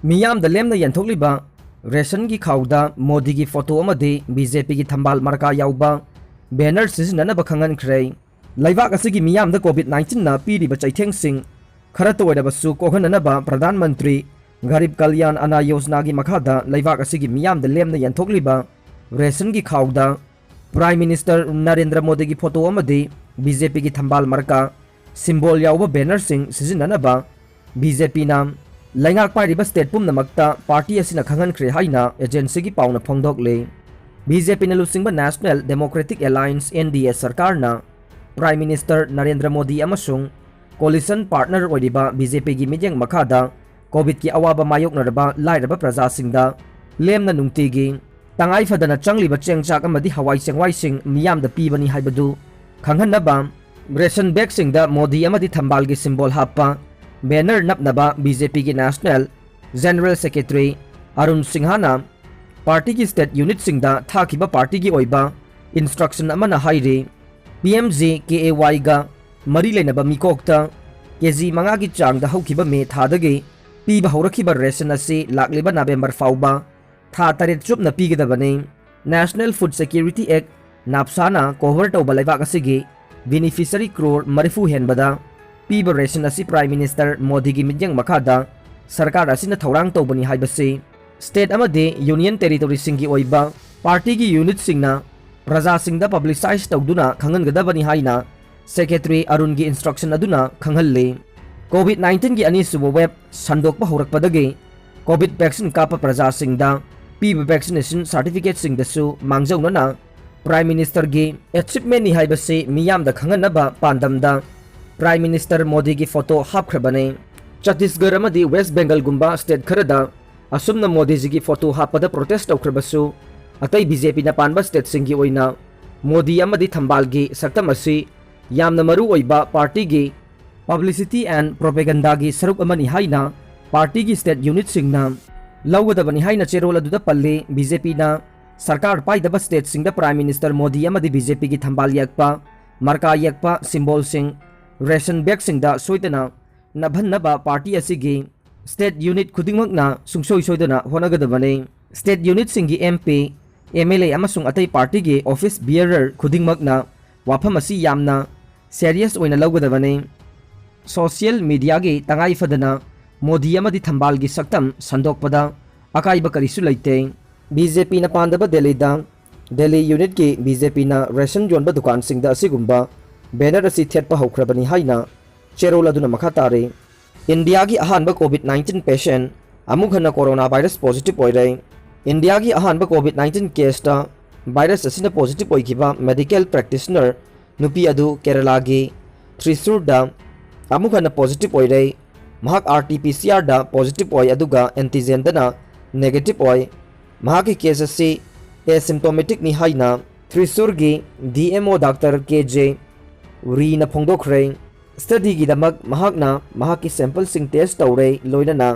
मियाम the लेम न यंथोकलिबा ration की खाउदा मोदी की फोटो अमदि बीजेपी की थंबाल मरका याउबा बैनर सिजननब खंगनख्रे लैबाक असगी मियाम द कोविड-19 न पीरिबा चैथेंगसिंग खरा तोयदबसु कोहननबा प्रधानमंत्री गरीब कल्याण अन्न योजना की मखादा लैबाक असगी मियाम द लेम न यंथोकलिबा रेशन की खाउदा प्राइम मिनिस्टर नरेंद्र मोदी की फोटो अमदि बीजेपी की थंबाल मरका सिंबल याउबा बैनर सिंग सिजननबा बीजेपी नाम लैंगाक पाइरिबा स्टेट पुमनमक्ता पार्टी असिना खंगनख्रे हाइना एजेंसी की पाउना फोंदोकले बीजेपी न लुसिंगबा नेशनल डेमोक्रेटिक अलायंस एनडीए सरकारना प्राइम मिनिस्टर नरेंद्र मोदी अमसुंग कोलिशन पार्टनर ओइरिबा बीजेपी की मिजेंग मखादा कोविड की अवाबा मायोकनरबा लाइरबा प्रजासिंगदा लेमना नुंगतिगी तंगाई फदना चंगलिबा चेंगचाक अमदि हवाई चेंगवाइसिंग मियामदा पीबनी हाइबदु खंगहनबा रेशन बैगसिंगदा मोदी अमदि थंबाल की सिंबल हापा बैनर नपनबा बीजेपी के नेशनल जनरल सेक्रेटरी अरुण सिंहाना पार्टी की स्टेट यूनिट सिंगदा थाकिबा पार्टी की ओइबा इंस्ट्रक्शन अमना हाइरे पीएमजे केएवाई गा मरी लेनबा मिकोक्ता केजी मंगा की चांगदा हौखिबा मे थादगे पीबा हौरखिबा रेशन असे लाक्लिबा नवेंबर फाउबा था तरेत चुपना पीगदबने नेशनल फूड सिक्योरिटी एक्ट नापसाना कोवर तौबा लैबाक असिगे बेनिफिशियरी क्रोर मरिफु हेनबदा पीबा रेशन असी प्राइम मिनिस्टर मोदी की मिजेंग मखादा सरकार असिना थौरांग तौबनी हाइबसे स्टेट अमदे यूनियन टेरिटोरी सिंगी ओइबा पार्टी की यूनिट सिंगना प्रजा सिंगदा पब्लिसाइज तौदुना खंगनगदबनी हाइना सेक्रेटरी अरुण की इंस्ट्रक्शन अदुना खंगहल्ले कोविड-19 की अनीसुबो वेब संदोकपा हौरकपदगे कोविड वैक्सीन कापा प्रजा सिंगदा पीबा वैक्सीनेशन सर्टिफिकेट सिंगदसु मांगजौनना प्राइम मिनिस्टर की अचीवमेंट नि हाइबसे मियामदा खंगनबा पांदमदा प्राइम मिनिस्टर मोदी की फोटो हापख्रबने छत्तीसगढ़ अमदी वेस्ट बेंगल गुंबा स्टेट खरदा असुमना मोदी जी की फोटो हापदा प्रोटेस्ट तौख्रबसु अतई बीजेपी न पानबा स्टेट सिंगी ओइना मोदी अमदी थंबाल की सक्तम असि यामना मरु ओइबा पार्टी की पब्लिसिटी एंड प्रोपेगेंडा की सरुक अमनी हाइना पार्टी की स्टेट यूनिट सिंगना लौगदबनी हाइना चेरोल अदुदा पल्ले बीजेपी न सरकार पाइदबा स्टेट सिंगदा प्राइम मिनिस्टर मोदी अमदी बीजेपी की थंबाल यकपा मरका यकपा सिंबल सिंग रेशन बैग सिंगदा सोइदना नभन्नबा पार्टी असिगी स्टेट यूनिट खुदिंगमकना सुंगसोइ सोइदना होनगदबने स्टेट यूनिट सिंगी एमपी एमएलए अमसुंग अतै पार्टी की ऑफिस बियरर खुदिंगमकना वाफम असि यामना सीरियस ओइना लौगदबने सोशल मीडिया की तंगाई फदना मोदी अमदी थंबाल की सक्तम संदोकपदा अकाइबा करिसु लैते बीजेपी न पांदबा दिल्ली यूनिट की बीजेपी न रेशन योनबा दुकान सिंगदा असिगुंबा बैनर असी थेटपा हौख्रबनी हाइना चेरोल अदुना मखा तारे इंडिया की अहानबा कोविड-19 पेशेंट अमुक हन्ना कोरोना वायरस पॉजिटिव ओइरे इंडिया की अहानबा कोविड-19 केसता वायरस असिना पॉजिटिव ओइखिबा मेडिकल प्रैक्टिशनर नुपी अदु केरला की थ्रिसुरदा अमुक हन्ना पॉजिटिव ओइरे महाक आरटी-पीसीआर दा पॉजिटिव ओइ अदुगा एंटीजन दना नेगेटिव ओइ महाकी केस असी एसिम्प्टोमेटिक नि हाइना थ्रिसुर की डीएमओ डॉक्टर केजे रीना फोंदोखरे स्टडी की दमक महाकना महाकी सैंपल सिंग टेस्ट तौरे लोइनना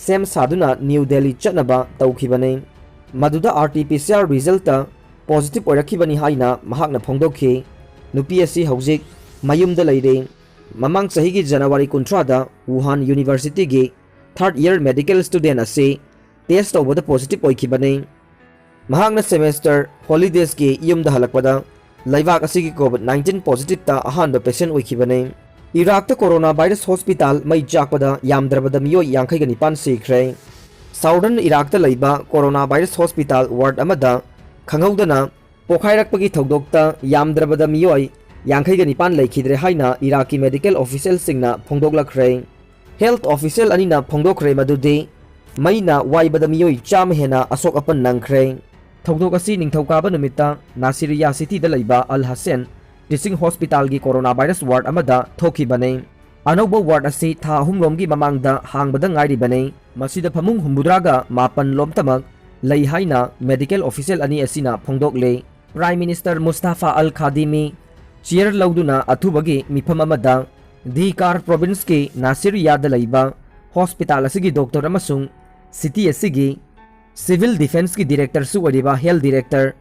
सेम सादुना न्यू दिल्ली चटनबा तौखिबने मदुदा आरटी-पीसीआर रिजल्ट पॉजिटिव ओइरखिबनी हाइना महाकना फोंदोखि नुपी असि हौजिक मयुमदा लैरे ममांग सही की जनवरी 19 वुहान यूनिवर्सिटी की 3rd ईयर मेडिकल स्टूडेंट असे टेस्ट तौबदा पॉजिटिव ओइखिबने महाकना सेमेस्टर हॉलीडेज की युमदा हलकपदा लैबाक असिगी कोविड-19 पॉजिटिव ता अहानबा पेशेंट ओइखिबने इराक कोरोना वायरस हॉस्पिटल मई चाकपदा यामद्रबदा मियोय 59 सिख्रे साउदर्न इराक लैबा कोरोना वायरस हॉस्पिटल वार्ड अमदा खंगौदना पोखाइरकपगी थौदोकता यामद्रबदा मियोय 59 लैखिद्रे हाइना इराकी मेडिकल ऑफिशियल सिंगना फोंदोकलख्रे हेल्थ ऑफिशियल अनिना फोंदोखरे मदुदे मईना वाइबदा मियोय चाम हेना असोक अपन नंख्रे थौदोक असि निंगथौकाबा नुमित्ता नासिरिया सिटी दा लैबा अल हसन टीचिंग हॉस्पिटल की कोरोना वायरस वार्ड अमदा थोखिबने अनौबा वार्ड असी था हुमलोमगी ममांगदा हांगबदा ngairibane मसिदा फमुंग हुमबुद्रागा मापन लोमतमक लई हाइना मेडिकल ऑफिशियल अनि असिना फोंदोकले prime minister Mustafa al Khadimi chair लौदुना अथुबगी मिफम अमदा धीकार प्रोविंस के नासिरियाद लैबा हॉस्पिटल असिगी डॉक्टर अमसुंग सिटी असिगी सिविल डिफेंस की डायरेक्टर सुवरिबा हेल्थ डायरेक्टर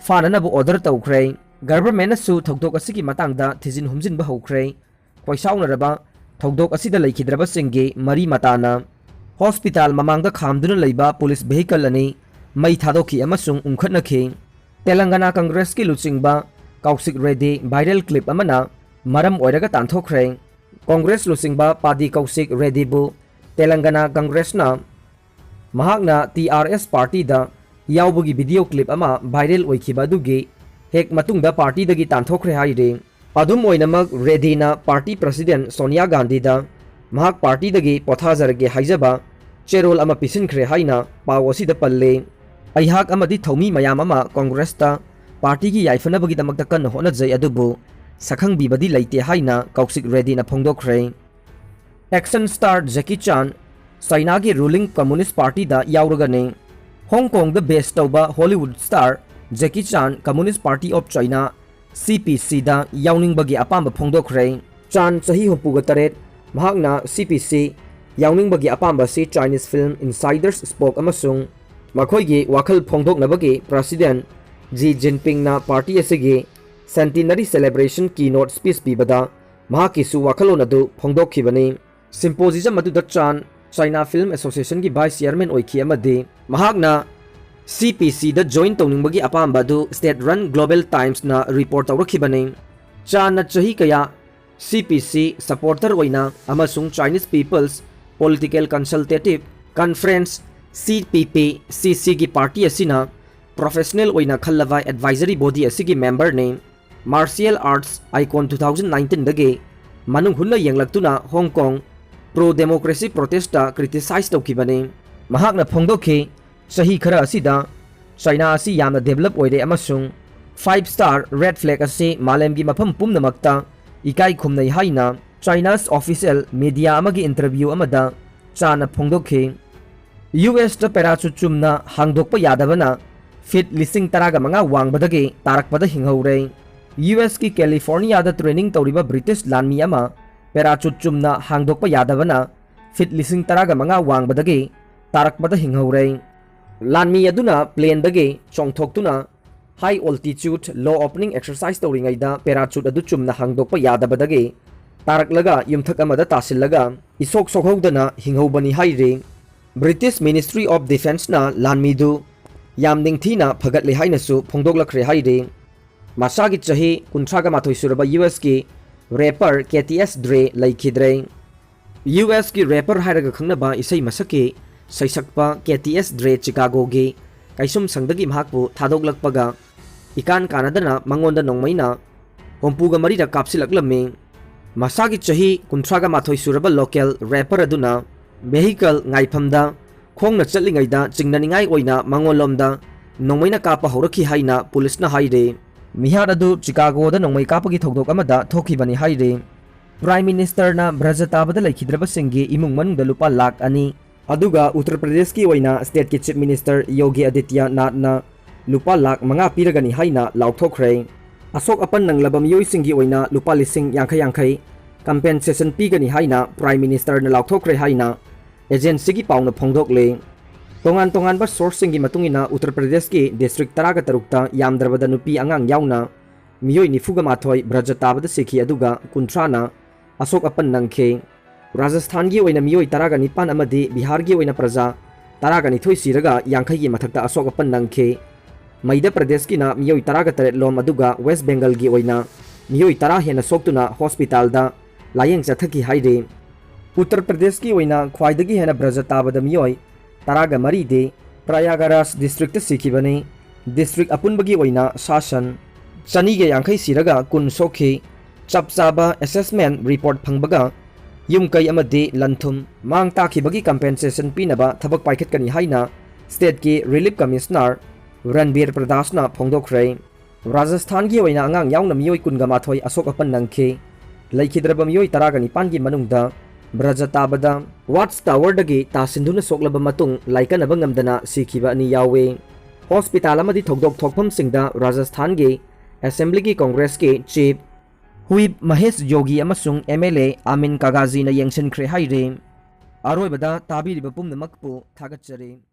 फाननबु ऑर्डर तौख्रे गवर्नमेंट सु थौदोक असिगी मतंगदा थिजिन हुमजिनबा हौख्रे कोइसाउनरबा थौदोक असिदा लैखिद्रबा सिंगे मरी Matana hospital mamangda khamduna leiba police vehicle ani mai thadokhi amasung ungkhatnakhi Telangana Congress ki luchingba Kaushik Reddy viral clip amana maram oiraga tanthokre Congress luchingba Padi Kaushik Reddy bu Telangana Congress na mahakna TRS party da yawbugi video clip ama viral oikhiba dugi hek matungda party dagi tanthokre haire adum oinamak Reddy na party president Sonia Gandhi da mahak party dagi pothajarge haijaba cherol ama pisinkhre haina pawasi da palle aihak amadi thomi mayam ama Congress ta party gi yaifanabagi damakta kan hona jai adubu sakhang bibadi leite haina Kaushik Reddy na phongdokre action star Jackie Chan China gi ruling communist party da yauragane Hong Kong the best tauba Hollywood star Jackie Chan Communist Party of China CPC da yawning bagi apamba phongdokre Chan sahi humpuga taret mahakna CPC yawning bagi apamba si Chinese film insiders spoke amasung makhoigi wakhal phongdoknabagi president Xi Jinping na party asigi centenary celebration keynote speech pibada mahaki su wakhalon adu phongdokhibani symposium adu da Chan China Film Association ki vice chairman oikhi amadi mahakna CPC da join tawningbagi apamba du state run Global Times na report tawrakhibani Chan na chahi kaya CPC supporter oina amasung Chinese People's Political Consultative Conference CPP CC ki party asina professional oina khallava advisory body asigi member ne martial arts icon 2019 dage manung hunna yenglaktuna Hong Kong pro democracy protesta criticize tawkibani mahakna phongdokhi sahi khara asida China asi yamna develop oire amasung 5-star red flag asi malemgi mafam pumnamakta ikai khumnai haina China's official media amagi interview amada Chana phongdokhi US ta parachute chumna hangdokpa yadabana fit lising taraga manga wangbadagi tarakpada hinghaure US ki California da training tawriba British lanmi ama parachute chumna hangdokpa yadabana fit lising taraga manga wangbadagi tarakpada hinghaure lanmi aduna plane dagi chongthoktuna high altitude low opening exercise tawringaida parachute adu chumna hangdokpa yadabadagi taraklaga yumthak amada tasillaga isok sokhodana hinghaubani haire British Ministry of Defense na lanmidu yamning thina phagatli haina su phongdoklakre haire masagi chahi kunthraga mathoi suraba US ki rapper KTS Dre laikhidre US ki rapper hairaga khangnaba isai masaki saisakpa KTS Dre Chicago gi kaisum sangdagi mahakpu thadoklakpaga ikan kanadana mangonda nongmaina hompuga marida kapsilaklame masagi chahi kunthraga mathoi suraba local rapper aduna vehicle ngaifamda khongna chatlingaida chingnaningai oina mangolomda nongmaina kapa horakhi haina police na haire mihar adu Chicago da nongmai kapagi thogdok amada thokhibani haire Prime Minister na Brajatabada laikhidraba singi imung manungda lupa lakh ani aduga Uttar Pradesh ki oina state ki chief minister Yogi Adityanath na lupa lakh manga piragani haina lauthokre asok apan nanglaba miyoi singi oina lupa lising yangkhai compensation pigani haina Prime Minister na lauthokre haina agency ki pauna phongdokle tongan ba sourcing gi matungina Uttar Pradesh ki district taraga tarukta yamdrabada nupi angang yauna miyoi nifuga mathoi Brajatabada sikhi aduga kuntrana asok apan nangkhe Rajasthan gi oina miyoi taraga nipan amadi Bihar gi oina praja taraga nithoi siraga yangkhai gi mathakta asok apan nangkhe Madhya Pradesh ki na miyoi taraga taret lom aduga West Bengal gi oina miyoi tara hena soktuna hospital da layeng chathaki haire Uttar Pradesh ki oina khwaidagi hena Brajatabada miyoi taraga mari de Prayagraj district sikhibani district apunbagi oina shasan chani ge yangkhai siraga kun sokhi chapchaba assessment report phangbaga yumkai amadi lanthum mang takhibagi compensation pinaba thabak paikhatkani haina state ki relief commissioner Ranbir Pradashna phongdokre Rajasthan gi oina angang yaungna miyoi kunga mathoi asok apan nangkhe laikhidraba miyoi taraga nipan gi manungda Brajatabada Watch Tower dagi tasinduna soklaba matung laikanaba ngamdana sikhiba ani yawe hospital amadi thogdok thokpham singda Rajasthan gi assembly ki congress ki chief Whip Mahesh Yogi amasung MLA Amin Kagazi na yengsin khre haire aroibada tabiriba pumnamakpu thagatchare